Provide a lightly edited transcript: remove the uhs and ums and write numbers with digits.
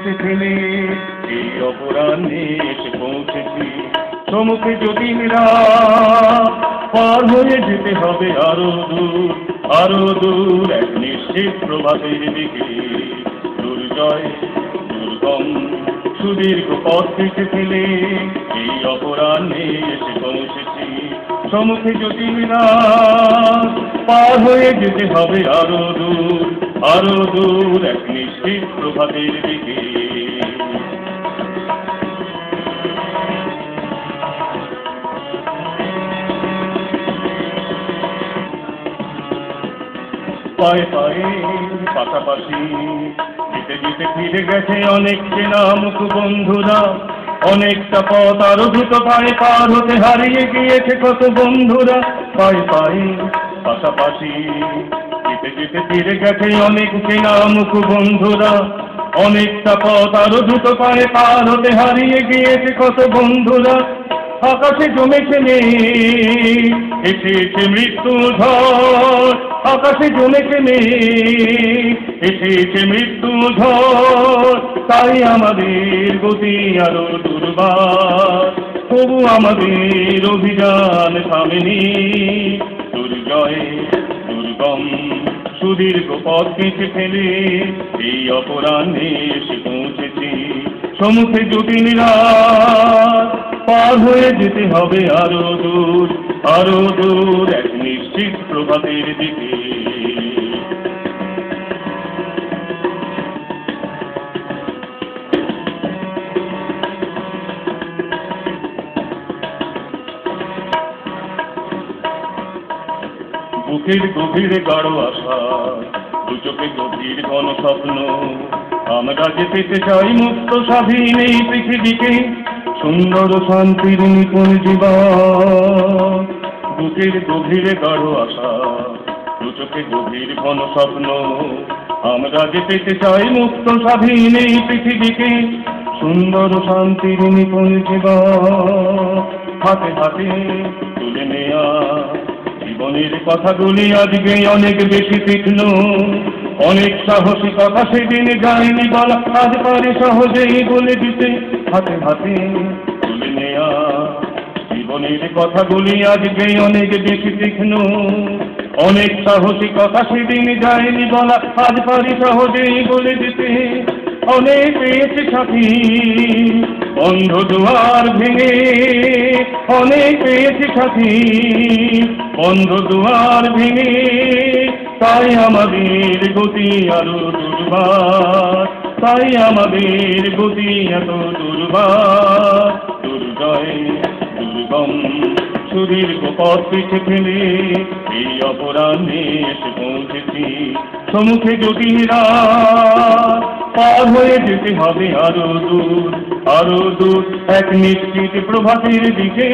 পিছে ফেলে এই অপরাহ্নে এসে পৌঁছেছি সম্মুখে জটিল রাত, পার হয়ে যেতে হবে আরো দূর এক নিশ্চিত প্রভাতের দিকে। দুর্জয় দুর্গম সুদীর্ঘ পথ পিছে ফেলে এই অপরাহ্নে এসে পৌঁছেছি সম্মুখে জটিল রাত, পার হয়ে যেতে হবে আরো দূর এক নিশ্চিত প্রভাতের দিকে। পায়ে পায়ে পাশাপাশি যেতে যেতে ফিরে গেছে অনেক চেনা মুখ বন্ধুরা, অনেকটা পথ আরো দ্রুত পায়ে পার হতে হারিয়ে গিয়েছে কত বন্ধুরা। পায়ে পায়ে পাশাপাশি যেতে যেতে ফিরে গেছে অনেক চেনা মুখ বন্ধুরা, অনেকটা পথ আরো দ্রুত পায়ে পার হতে হারিয়ে গিয়েছে কত বন্ধুরা। আকাশে জমেছে এসেছে মৃত্যু ঝড়, আকাশে জমেছে এসেছে মৃত্যু ঝড়, তাই আমাদের গতি আরো দুর্বার, তবু আমাদের অভিযান থামেনি। দুর্জয় দুর্গম সুদীর্ঘ পথ পিছে ফেলে এই অপরাহ্নে এসে পৌঁছেছি সম্মুখে জটিল রাত, পার হয়ে যেতে হবে আরো দূর এক নিশ্চিত প্রভাতের দিকে। বুকের গভীরে গাঢ় আশা, দু চোখে গভীর ঘন স্বপ্ন, আমরা যে পেতে চাই মুক্ত স্বাধীন এই পৃথিবীকে, সুন্দর শান্তির নিপুণ জীবন। বুকের গভীরে গাঢ় আশা, দু চোখে গভীর ঘন স্বপ্ন, আমরা যে পেতে চাই মুক্ত স্বাধীন এই পৃথিবীকে, সুন্দর শান্তির নিপুণ জীবন। হাতে হাতে তুলে নেয়া জীবনের কথাগুলি আজকে অনেক বেশি তীক্ষ্ণ, অনেক সাহসী কথা সেদিন যায়নি বলা, আজ পারে সহজেই বলে দিতে। হাতে হাতে তুলে নেয়া জীবনের কথাগুলি আজকে অনেক বেশি তীক্ষ্ণ, অনেক সাহসী কথা সেদিন যায়নি বলা, আজ পারে সহজেই বলে দিতে। অনেক পেয়েছে সাথী বন্ধ দুয়ার ভেঙে, অনেক পেয়েছে সাথী বন্ধ দুয়ার ভেঙে, তাই আমাদের গতি আরো দুর্বার, তাই আমাদের গতি এত দুর্বার। দুর্জয় দুর্গম সুদীর্ঘ পথ পিছে ফেলে এই অপরাহ্নে এসে পৌঁছেছি সম্মুখে জটিল রাত, পার হয়ে যেতে হবে আরো দূর এক নিশ্চিত প্রভাতের দিকে।